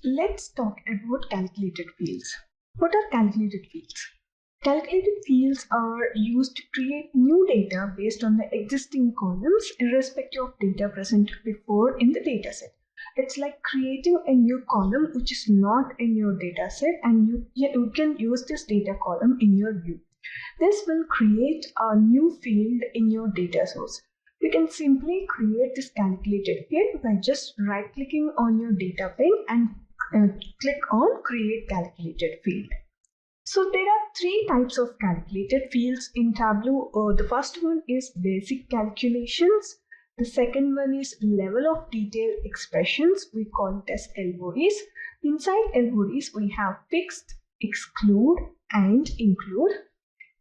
let's talk about calculated fields. What are calculated fields? Calculated fields are used to create new data based on the existing columns irrespective of data present before in the dataset. It's like creating a new column which is not in your dataset, and you can use this data column in your view. This will create a new field in your data source. You can simply create this calculated field by just right-clicking on your data pane and click on Create Calculated Field. So there are three types of calculated fields in Tableau. The first one is basic calculations. The second one is level of detail expressions. We call it as LODs. Inside LODs, we have fixed, exclude, and include.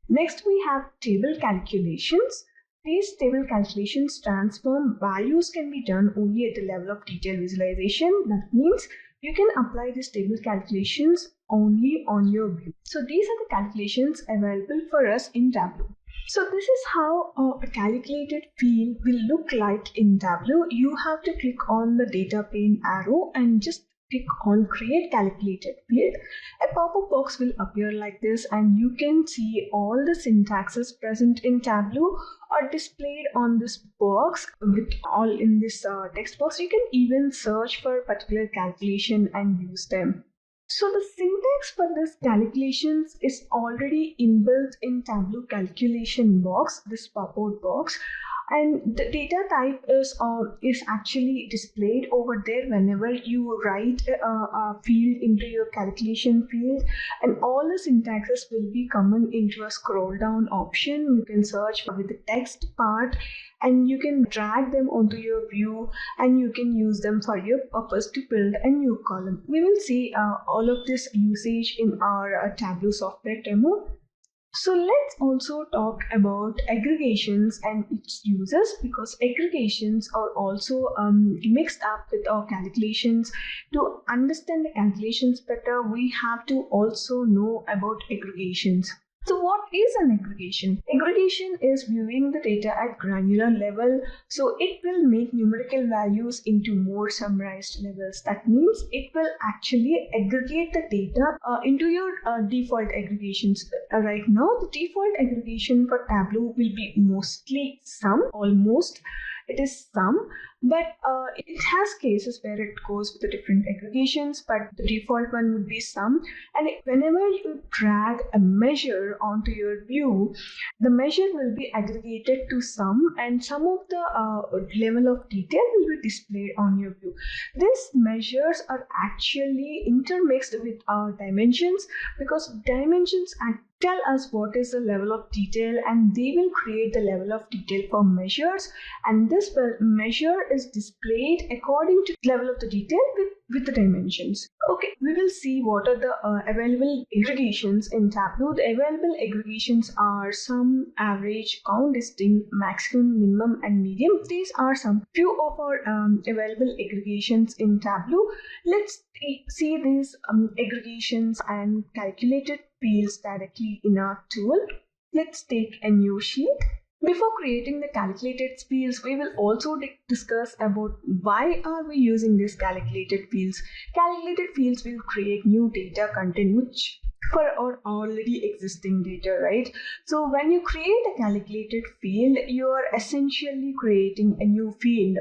Next, we have table calculations. These table calculations transform values can be done only at the level of detail visualization. That means you can apply these table calculations only on your view. So these are the calculations available for us in Tableau. So this is how a calculated field will look like in Tableau. You have to click on the data pane arrow and just click on Create Calculated Field. A pop-up box will appear like this, and you can see all the syntaxes present in Tableau are displayed on this box with all in this text box. You can even search for a particular calculation and use them. So the syntax for this calculations is already inbuilt in Tableau calculation box, this pop-out box, and the data type is actually displayed over there whenever you write a field into your calculation field, and all the syntaxes will be coming into a scroll down option. You can search with the text part, and you can drag them onto your view, and you can use them for your purpose to build a new column. We will see all of this usage in our Tableau software demo. So let's also talk about aggregations and its uses, because aggregations are also mixed up with our calculations. To understand the calculations better, we have to also know about aggregations. So what is an aggregation? Aggregation is viewing the data at granular level. So it will make numerical values into more summarized levels. That means it will actually aggregate the data into your default aggregations. Right now, the default aggregation for Tableau will be mostly sum, almost. It is sum, but it has cases where it goes with the different aggregations, but the default one would be sum. And whenever you drag a measure onto your view, the measure will be aggregated to sum, and some of the level of detail will be displayed on your view. These measures are actually intermixed with our dimensions, because dimensions tell us what is the level of detail, and they will create the level of detail for measures, and this measure is displayed according to the level of the detail with the dimensions. Okay, we will see what are the available aggregations in Tableau. The available aggregations are sum, average, count, distinct, maximum, minimum, and median. These are some few of our available aggregations in Tableau. Let's see these aggregations and calculated fields directly in our tool. Let's take a new sheet. Before creating the calculated fields, we will also discuss about why are we using these calculated fields. Calculated fields will create new data content which for our already existing data, right? So when you create a calculated field, you are essentially creating a new field,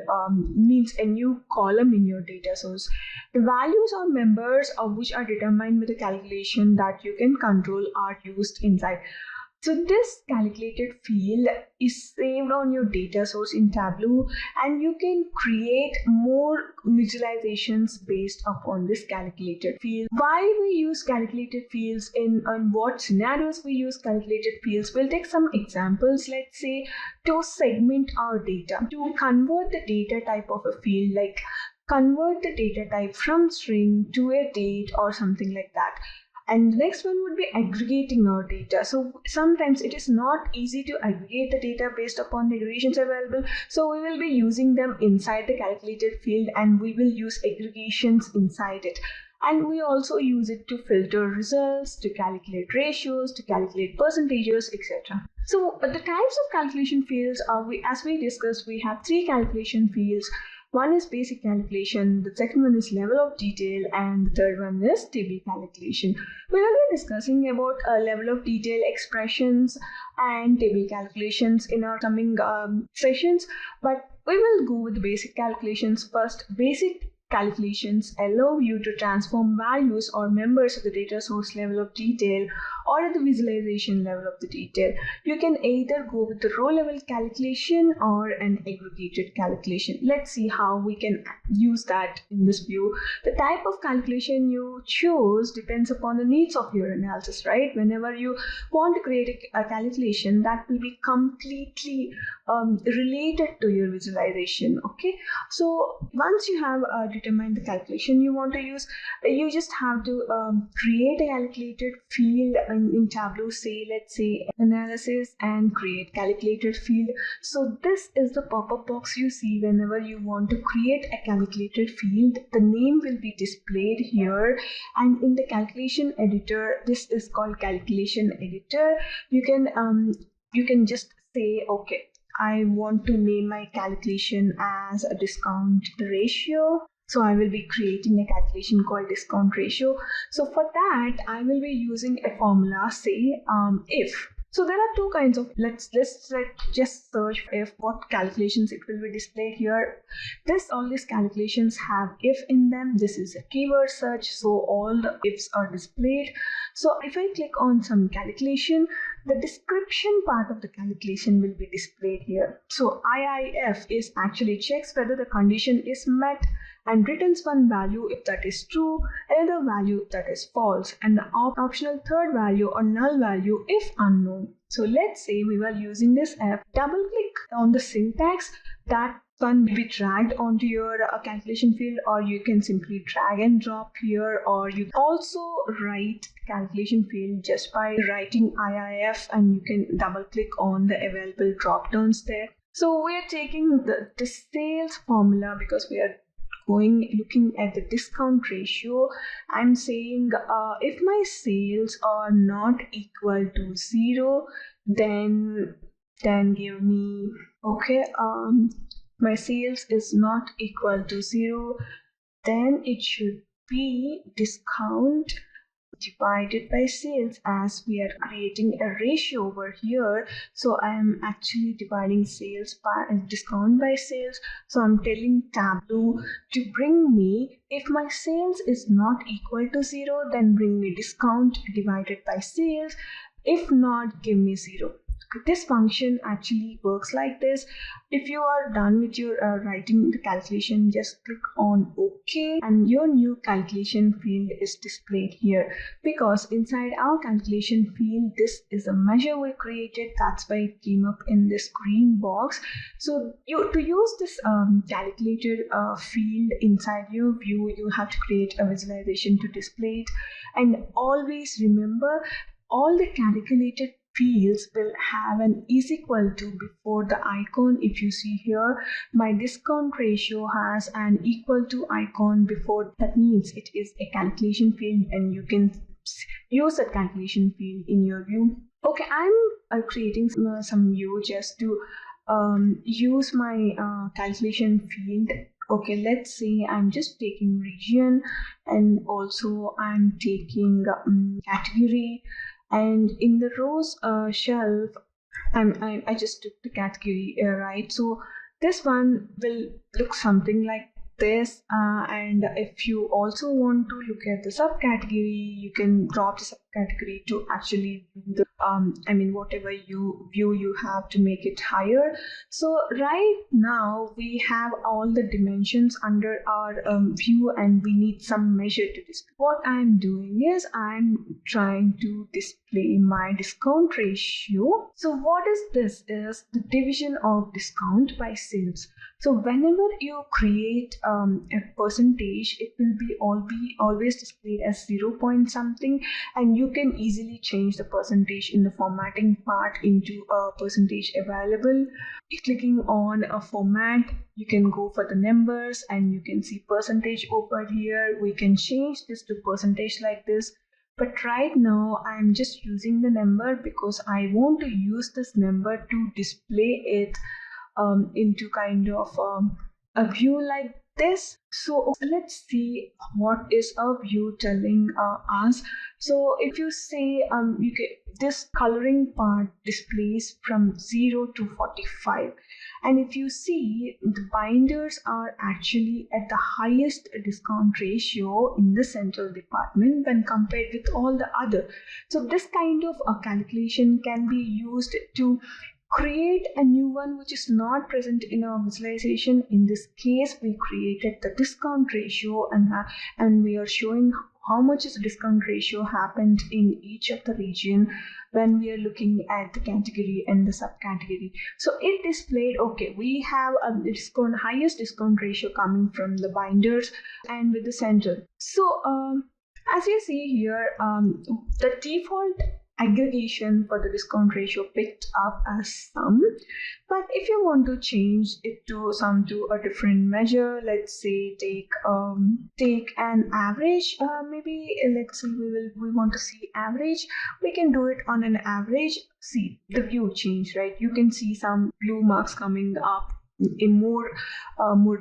means a new column in your data source. The values or members of which are determined with the calculation that you can control are used inside. So this calculated field is saved on your data source in Tableau, and you can create more visualizations based upon this calculated field. Why we use calculated fields and what scenarios we use calculated fields? We'll take some examples. Let's say to segment our data, to convert the data type of a field, like convert the data type from string to a date or something like that. And the next one would be aggregating our data. So sometimes it is not easy to aggregate the data based upon the aggregations available. So we will be using them inside the calculated field, and we will use aggregations inside it. And we also use it to filter results, to calculate ratios, to calculate percentages, etc. So the types of calculation fields are, as we discussed, we have three calculation fields. One is basic calculation, the second one is level of detail, and the third one is table calculation. We will be discussing about level of detail expressions and table calculations in our coming sessions, but we will go with the basic calculations first. Basic calculations allow you to transform values or members of the data source level of detail or at the visualization level of the detail. You can either go with the row level calculation or an aggregated calculation. Let's see how we can use that in this view. The type of calculation you choose depends upon the needs of your analysis, right? Whenever you want to create a calculation, that will be completely related to your visualization. Okay, so once you have determined the calculation you want to use, you just have to create a calculated field in Tableau. Say, let's say analysis and create calculated field. So this is the pop-up box you see whenever you want to create a calculated field. The name will be displayed here, and in the calculation editor, this is called calculation editor. You can just say, okay, I want to name my calculation as a discount ratio. So I will be creating a calculation called discount ratio. So for that, I will be using a formula, say if. So there are two kinds of, let's just search if, what calculations it will be displayed here. All these calculations have if in them. This is a keyword search, so all the ifs are displayed. So if I click on some calculation, the description part of the calculation will be displayed here. So IIF is actually checks whether the condition is met and returns one value if that is true, another value if that is false, and the optional third value or null value if unknown. So let's say we were using this F. Double click on the syntax. That one will be dragged onto your calculation field, or you can simply drag and drop here, or you can also write calculation field just by writing IIF, and you can double click on the available drop downs there. So we are taking the sales formula because we are looking at the discount ratio. I'm saying if my sales are not equal to 0, then give me, okay, my sales is not equal to 0, then it should be discount divided by sales, as we are creating a ratio over here. So I am actually dividing sales by discount by sales. So I'm telling Tableau to bring me, if my sales is not equal to 0, then bring me discount divided by sales. If not, give me 0. This function actually works like this. If you are done with your writing the calculation, just click on OK, and your new calculation field is displayed here. Because inside our calculation field, this is a measure we created. That's why it came up in this green box. So to use this calculated field inside your view, you have to create a visualization to display it. And always remember, all the calculated fields will have an is equal to before the icon. If you see here, my discount ratio has an equal to icon before. That means it is a calculation field, and you can use that calculation field in your view. Okay, I'm creating some view just to use my calculation field. Okay, let's say I'm just taking region, and also I'm taking category. And in the rows shelf, I just took the category, right? So this one will look something like this. And if you also want to look at the subcategory, you can drop the subcategory to actually do the whatever view you have to make it higher. So right now we have all the dimensions under our view, and we need some measure to display. What I'm doing is I'm trying to display my discount ratio. So what is this? Is the division of discount by sales. So whenever you create a percentage, it will be always displayed as 0 point something, and you can easily change the percentage in the formatting part into a percentage available. Clicking on a format, you can go for the numbers, and you can see percentage over here. We can change this to percentage like this. But right now I'm just using the number because I want to use this number to display it into kind of a view like this. So let's see what is a view telling us. So if you say you get this coloring part displays from 0 to 45, and if you see the binders are actually at the highest discount ratio in the central department when compared with all the other. So this kind of a calculation can be used to create a new one which is not present in our visualization. In this case, we created the discount ratio, and we are showing how much is the discount ratio happened in each of the region when we are looking at the category and the subcategory. So it displayed, okay, we have a highest discount ratio coming from the binders and with the center. So as you see here, the default aggregation for the discount ratio picked up as sum, but if you want to change it to sum to a different measure, let's say take an average, maybe let's say we want to see average, we can do it on an average. See the view change, right? You can see some blue marks coming up in more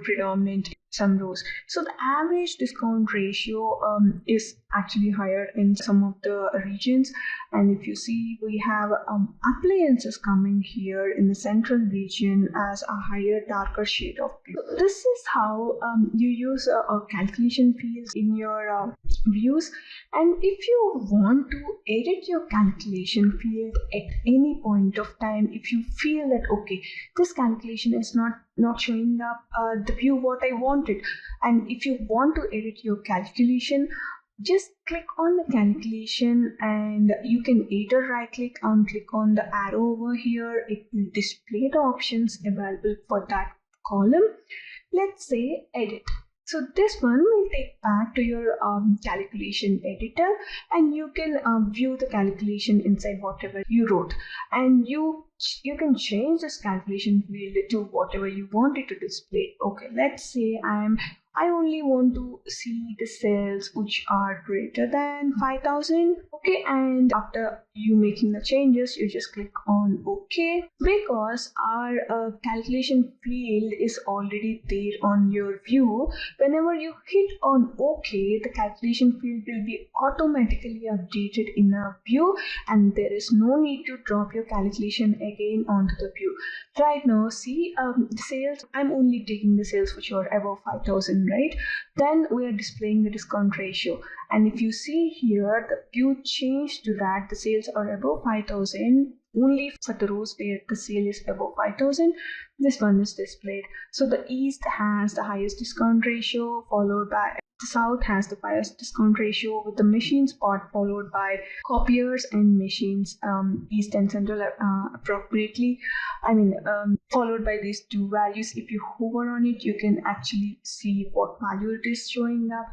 predominant some rows. So the average discount ratio is actually higher in some of the regions, and if you see, we have appliances coming here in the central region as a higher darker shade of blue. So this is how you use a calculation fields in your views. And if you want to edit your calculation field at any point of time, if you feel that okay, this calculation is not showing up the view what I wanted, and if you want to edit your calculation, just click on the calculation, and you can either right click and click on the arrow over here. It will display the options available for that column. Let's say edit. So this one will take back to your calculation editor, and you can view the calculation inside whatever you wrote, and you can change this calculation field to whatever you want it to display. Okay, let's say I only want to see the cells which are greater than 5,000. Okay, and after you making the changes, you just click on OK, because our calculation field is already there on your view. Whenever you hit on OK, the calculation field will be automatically updated in a view, and there is no need to drop your calculation again onto the view. Right now, see the sales, I'm only taking the sales which are above 5,000, right? Then we are displaying the discount ratio, and if you see here, the view changed to that the sales are above 5,000. Only for the rows where the sale is above 5,000, this one is displayed. So the east has the highest discount ratio, followed by the south has the highest discount ratio, with the machines part followed by copiers and machines, east and central appropriately. Followed by these two values. If you hover on it, you can actually see what value it is showing up.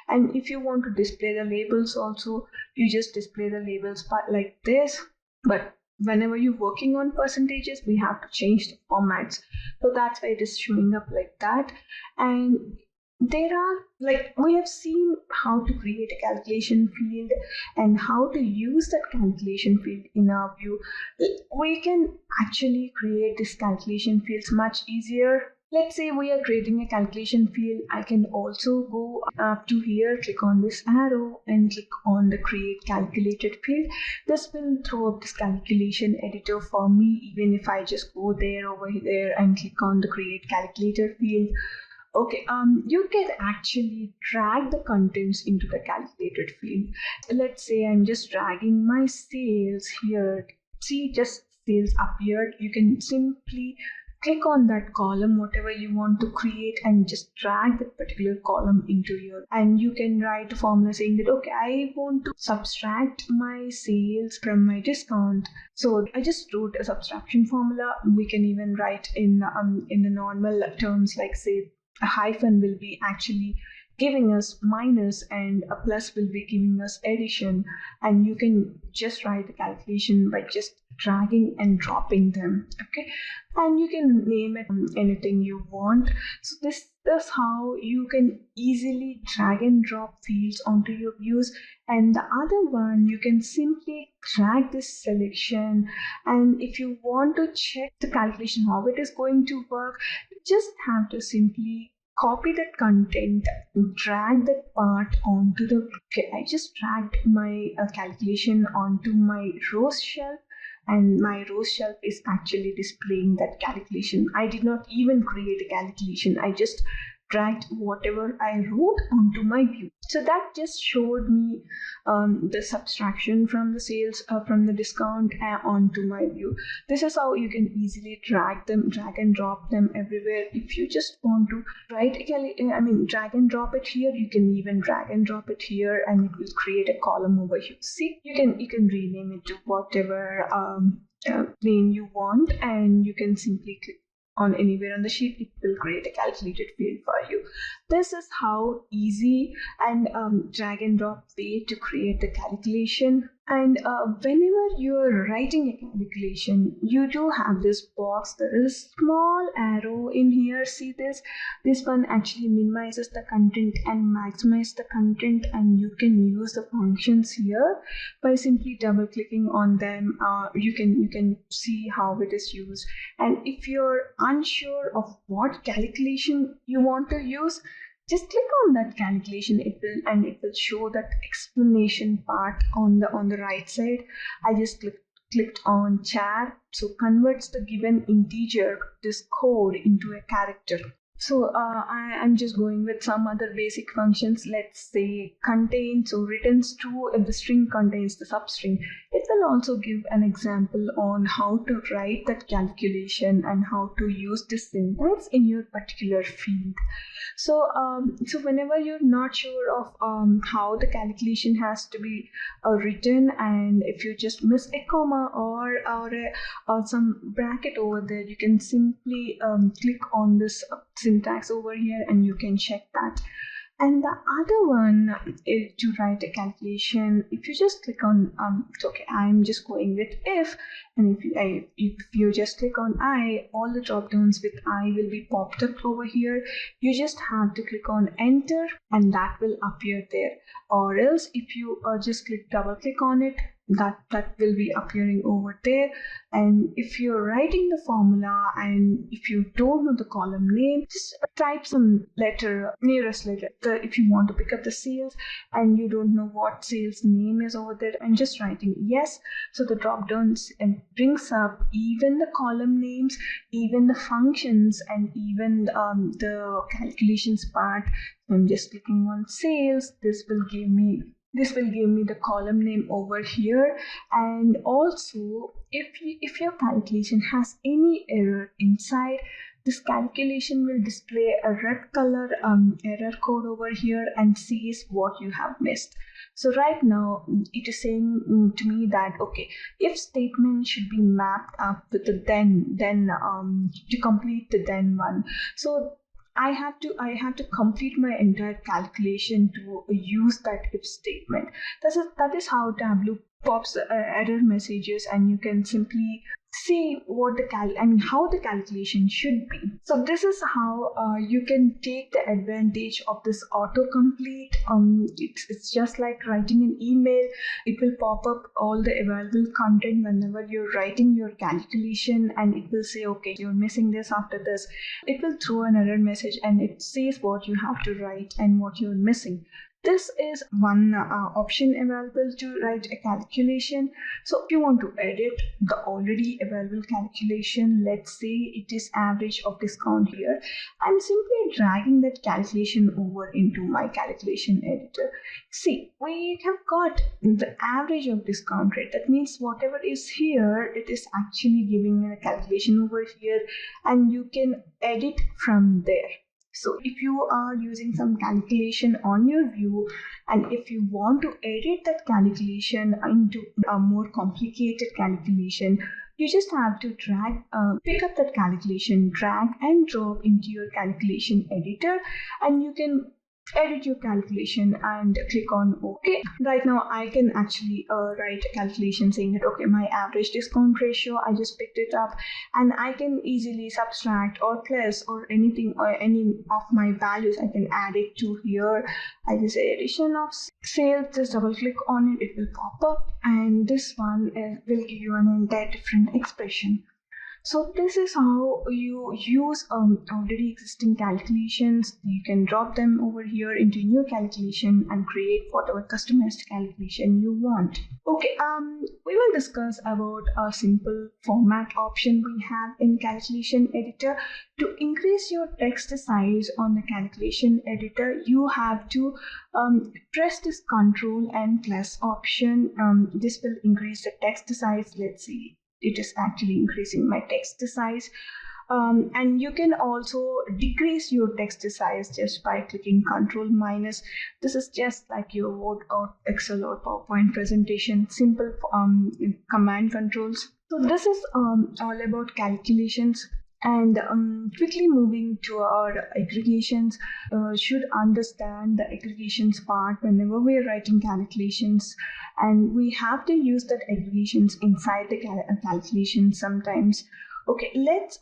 And if you want to display the labels also, you just display the labels like this. But whenever you're working on percentages, we have to change the formats. So that's why it is showing up like that. And there are, we have seen how to create a calculation field and how to use that calculation field in our view. We can actually create this calculation fields much easier. Let's say we are creating a calculation field. I can also go up to here, click on this arrow and click on the create calculated field. This will throw up this calculation editor for me, even if I just go over there and click on the create calculator field. Okay, you can actually drag the contents into the calculated field. Let's say I'm just dragging my sales here. See, just sales appeared. You can simply click on that column, whatever you want to create, and just drag that particular column into your, and you can write a formula saying that, okay, I want to subtract my sales from my discount. So I just wrote a subtraction formula. We can even write in the normal terms, like say, a hyphen will be actually giving us minus and a plus will be giving us addition, and you can just write the calculation by just dragging and dropping them. Okay, and you can name it anything you want. So this is how you can easily drag and drop fields onto your views. And the other one, you can simply drag this selection, and if you want to check the calculation how it is going to work, just have to simply copy that content, drag that part onto the, okay, I just dragged my calculation onto my rows shelf, and my rows shelf is actually displaying that calculation. I did not even create a calculation, I just dragged whatever I wrote onto my view. So that just showed me the subtraction from the sales, from the discount onto my view. This is how you can easily drag and drop them everywhere. If you just want to write drag and drop it here, you can even drag and drop it here, and it will create a column over here. See, you can rename it to whatever name you want, and you can simply click on anywhere on the sheet. It will create a calculated field for you. This is how easy and drag and drop way to create the calculation. And whenever you are writing a calculation, you do have this box. There is a small arrow in here. See this one actually minimizes the content and maximizes the content, and you can use the functions here by simply double clicking on them. You can see how it is used, and if you're unsure of what calculation you want to use, just click on that calculation. It will show that explanation part on the right side. I just clicked on char, so converts the given integer, this code, into a character. So I'm just going with some other basic functions. Let's say contain, so returns true if the string contains the substring. It will also give an example on how to write that calculation and how to use this syntax in your particular field. So whenever you're not sure of how the calculation has to be written, and if you just miss a comma or some bracket over there, you can simply click on this syntax over here, and you can check that. And the other one is to write a calculation. If you just click on okay, I'm just going with if, and if you just click on I, all the drop downs with I will be popped up over here. You just have to click on enter, and that will appear there. Or else if you just double click on it, that will be appearing over there. And if you're writing the formula and if you don't know the column name, just type some letter, nearest letter. If you want to pick up the sales and you don't know what sales name is over there, and just writing yes. So the drop downs and brings up even the column names, even the functions, and even the calculations part. I'm just clicking on sales. This will give me the column name over here. And also if your calculation has any error inside, this calculation will display a red color error code over here and says what you have missed. So right now it is saying to me that okay, if statement should be mapped up with the then to complete the then one. So I have to complete my entire calculation to use that if statement. That is how Tableau pops error messages, and you can simply see what how the calculation should be. So this is how you can take the advantage of this autocomplete. It's just like writing an email. It will pop up all the available content whenever you're writing your calculation, and it will say, okay, you're missing this after this. It will throw an error message, and it says what you have to write and what you're missing. This is one option available to write a calculation. So if you want to edit the already available calculation, let's say it is average of discount here, I'm simply dragging that calculation over into my calculation editor. See, we have got the average of discount rate. That means whatever is here, it is actually giving me a calculation over here, and you can edit from there. So if you are using some calculation on your view, and if you want to edit that calculation into a more complicated calculation, you just have to pick up that calculation, drag and drop into your calculation editor, and you can edit your calculation and click on OK. Right now I can actually write a calculation saying that okay, my average discount ratio, I just picked it up, and I can easily subtract or plus or anything, or any of my values I can add it to here. I just say addition of sales, just double click on it, it will pop up, and this one will give you an entire different expression. So this is how you use already existing calculations. You can drop them over here into new calculation and create whatever customized calculation you want. Okay, we will discuss about a simple format option we have in calculation editor. To increase your text size on the calculation editor, you have to press this Control and plus option. This will increase the text size. Let's see, it is actually increasing my text size. And you can also decrease your text size just by clicking Control minus. This is just like your Word or Excel or PowerPoint presentation, simple command controls. So this is all about calculations. And quickly moving to our aggregations, should understand the aggregations part whenever we are writing calculations, and we have to use that aggregations inside the calculation sometimes. Okay, let's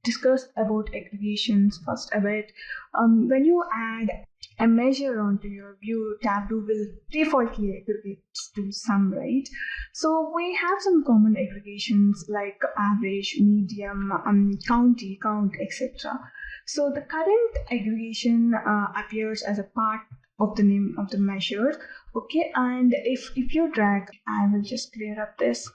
discuss about aggregations first a bit. When you add a measure onto your view, Tableau will defaultly aggregate to sum, right? So we have some common aggregations like average, medium, county, count, etc. So the current aggregation appears as a part of the name of the measure. Okay, and if you drag, I will just clear up this.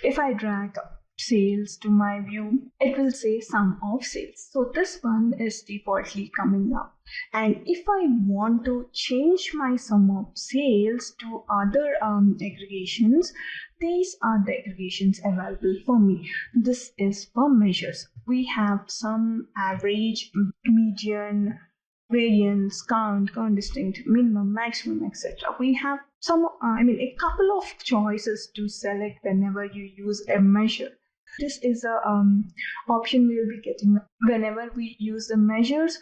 If I drag sales to my view, it will say sum of sales. So this one is defaultly coming up. And if I want to change my sum of sales to other aggregations, these are the aggregations available for me. This is for measures. We have sum, average, median, variance, count, distinct, minimum, maximum, etc. We have a couple of choices to select whenever you use a measure. This is a option we will be getting whenever we use the measures.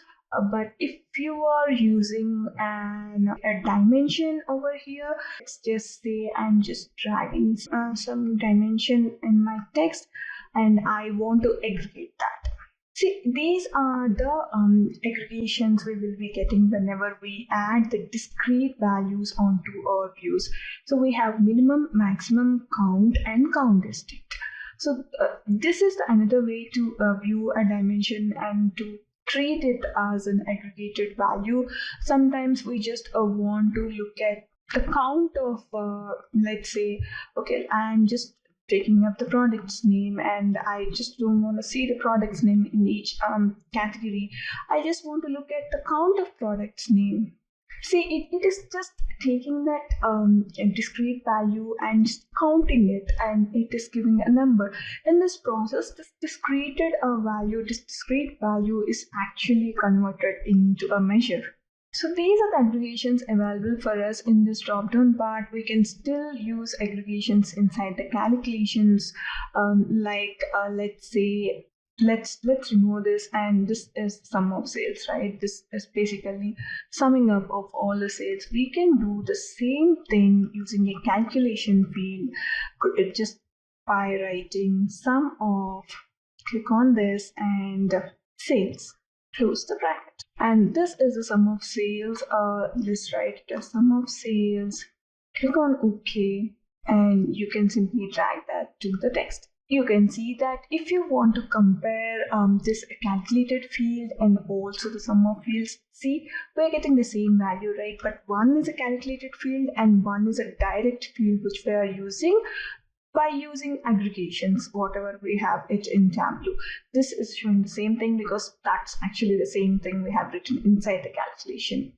But if you are using a dimension over here, let's just say I'm just dragging some dimension in my text and I want to aggregate that. See, these are the aggregations we will be getting whenever we add the discrete values onto our views. So we have minimum, maximum, count, and count distinct. So this is another way to view a dimension and to treat it as an aggregated value. Sometimes we just want to look at the count of, let's say, okay, I'm just taking up the product's name and I just don't want to see the product's name in each category. I just want to look at the count of product's name. See, it is just taking that discrete value and just counting it, and it is giving a number. In this process, this discrete value is actually converted into a measure. So these are the aggregations available for us in this drop-down part. We can still use aggregations inside the calculations, let's say, let's remove this, and this is sum of sales, right? This is basically summing up of all the sales. We can do the same thing using a calculation field, just by writing sum of, click on this, and sales, close the bracket. And this is the sum of sales. Let's write it as sum of sales, click on OK, and you can simply drag that to the text. You can see that if you want to compare this calculated field and also the sum of fields, see, we're getting the same value, right? But one is a calculated field and one is a direct field which we are using by using aggregations, whatever we have it in Tableau. This is showing the same thing because that's actually the same thing we have written inside the calculations.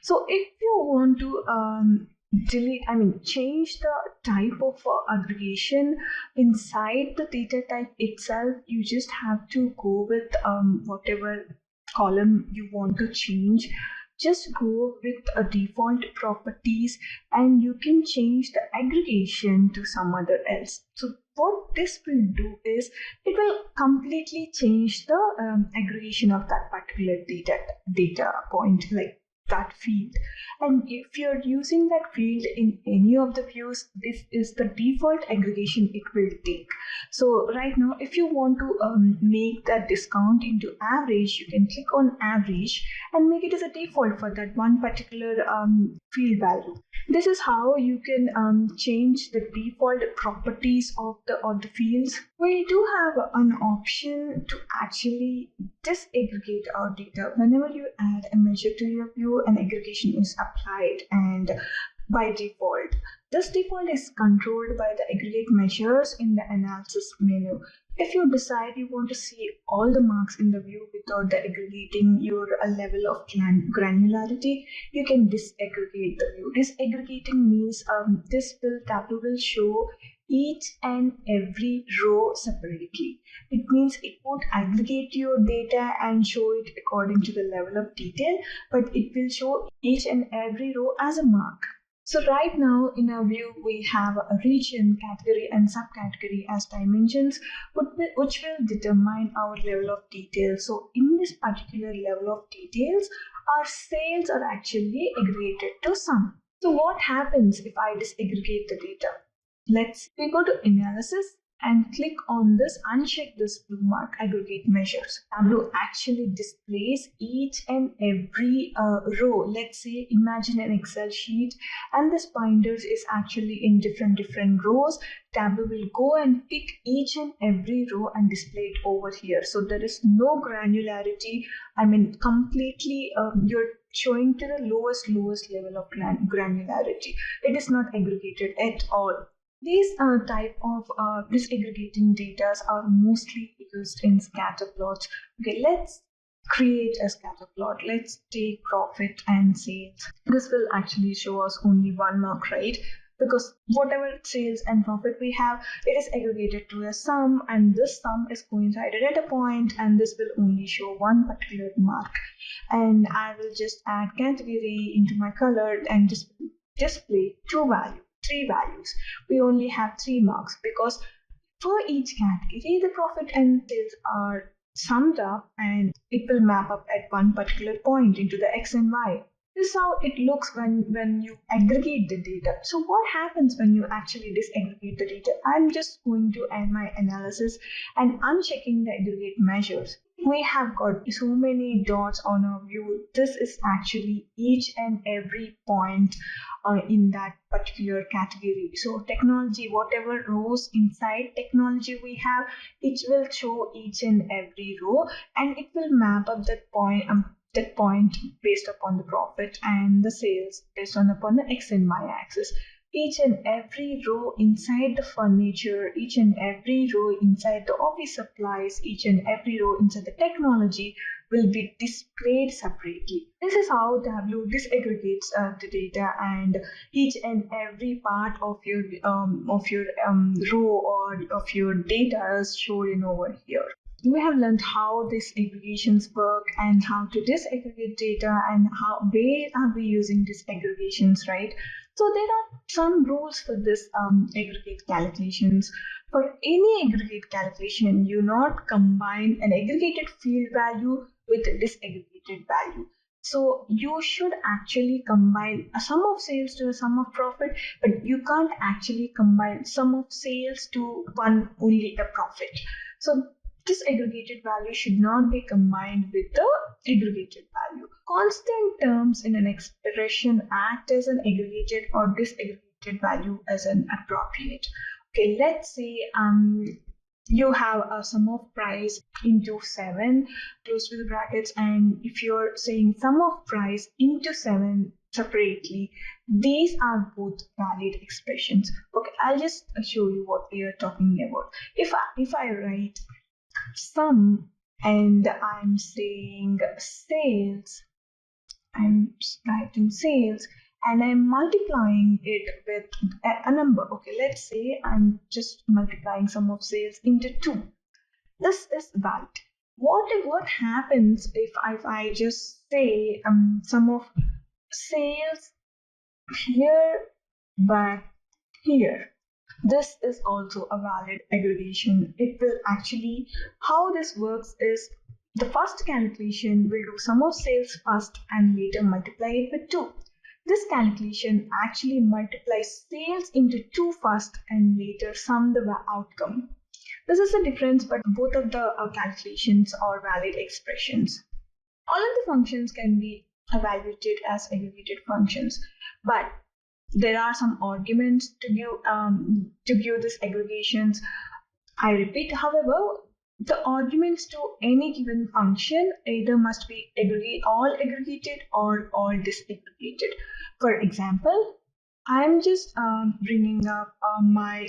So if you want to change the type of aggregation inside the data type itself, you just have to go with whatever column you want to change. Just go with a default properties and you can change the aggregation to some other else. So what this will do is it will completely change the aggregation of that particular data point. Like that field. And if you're using that field in any of the views, this is the default aggregation it will take. So right now, if you want to make that discount into average, you can click on average and make it as a default for that one particular field value. This is how you can change the default properties of the fields. We do have an option to actually disaggregate our data. Whenever you add a measure to your view, an aggregation is applied, and by default, this default is controlled by the aggregate measures in the analysis menu. If you decide you want to see all the marks in the view without the aggregating your level of granularity, you can disaggregate the view. Disaggregating means Tableau will show each and every row separately. It means it won't aggregate your data and show it according to the level of detail, but it will show each and every row as a mark. So right now in our view, we have a region, category and subcategory as dimensions, which will determine our level of detail. So in this particular level of details, our sales are actually aggregated to sum. So what happens if I disaggregate the data? We go to analysis and click on this, uncheck this blue mark, aggregate measures. Tableau actually displays each and every row. Let's say, imagine an Excel sheet and this pointers is actually in different rows. Tableau will go and pick each and every row and display it over here. So there is no granularity. I mean, completely you're showing to the lowest level of granularity. It is not aggregated at all. These type of disaggregating data are mostly used in scatter plots. Okay, let's create a scatter plot. Let's take profit and sales. This will actually show us only one mark, right? Because whatever sales and profit we have, it is aggregated to a sum, and this sum is coincided at a point, and this will only show one particular mark. And I will just add category into my color and just display three values. We only have 3 marks because for each category, the profit and sales are summed up and it will map up at one particular point into the X and Y. This is how it looks when you aggregate the data. So what happens when you actually disaggregate the data? I'm just going to end my analysis and unchecking the aggregate measures. We have got so many dots on our view. This is actually each and every point in that particular category. So technology, whatever rows inside technology we have, it will show each and every row, and it will map up that point based upon the profit and the sales based upon the X and Y axis. Each and every row inside the furniture, each and every row inside the office supplies, each and every row inside the technology will be displayed separately. This is how Tableau disaggregates the data, and each and every part of your row or of your data is shown over here. We have learned how these aggregations work and how to disaggregate data and where are we using these aggregations, right? So there are some rules for this aggregate calculations. For any aggregate calculation, you not combine an aggregated field value with a disaggregated value. So you should actually combine a sum of sales to a sum of profit, but you can't actually combine sum of sales to only a profit. So this aggregated value should not be combined with the aggregated value. Constant terms in an expression act as an aggregated or disaggregated value as an appropriate. Okay, let's say you have a sum of price into 7 close with brackets, and if you're saying sum of price into 7 separately, these are both valid expressions. Okay, I'll just show you what we are talking about. If I write sum and I'm saying sales, I'm writing sales and I'm multiplying it with a number. Okay, let's say I'm just multiplying sum of sales into 2. This is valid. What happens if I just say sum of sales here but here? This is also a valid aggregation. It will actually, how this works is The first calculation will do sum of sales first and later multiply it with 2. This calculation actually multiplies sales into 2 first and later sum the outcome. This is the difference, but both of the calculations are valid expressions. All of the functions can be evaluated as aggregated functions, but there are some arguments to give these aggregations. I repeat, however, the arguments to any given function either must be all aggregated or all disaggregated. For example, I'm just bringing up my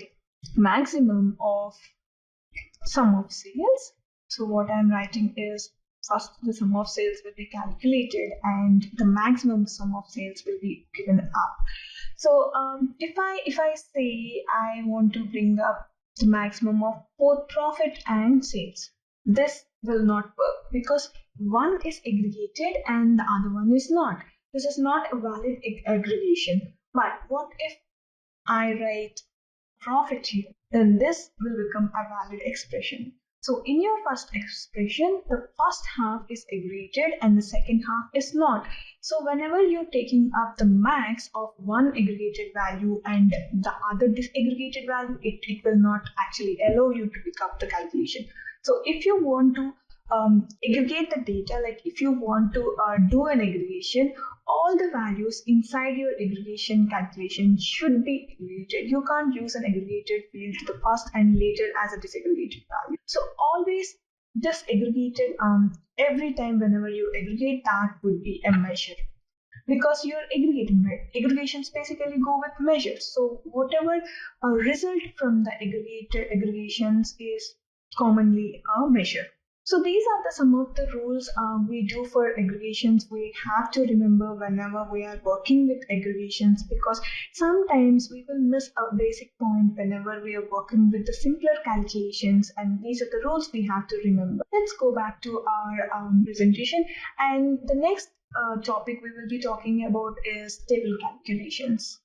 maximum of sum of sales. So what I'm writing is first the sum of sales will be calculated and the maximum sum of sales will be given up. So if I say I want to bring up the maximum of both profit and sales, this will not work because one is aggregated and the other one is not. This is not a valid aggregation. But what if I write profit here? Then this will become a valid expression. So in your first expression, the first half is aggregated and the second half is not. So whenever you're taking up the max of one aggregated value and the other disaggregated value, it will not actually allow you to pick up the calculation. So if you want to aggregate the data, like if you want to do an aggregation, all the values inside your aggregation calculation should be aggregated. You can't use an aggregated field to the first and later as a disaggregated value. So always disaggregated every time whenever you aggregate, that would be a measure. Because you're aggregating, right? Aggregations basically go with measures. So whatever result from the aggregations is commonly a measure. So these are some of the rules we do for aggregations. We have to remember whenever we are working with aggregations, because sometimes we will miss a basic point whenever we are working with the simpler calculations, and these are the rules we have to remember. Let's go back to our presentation, and the next topic we will be talking about is table calculations.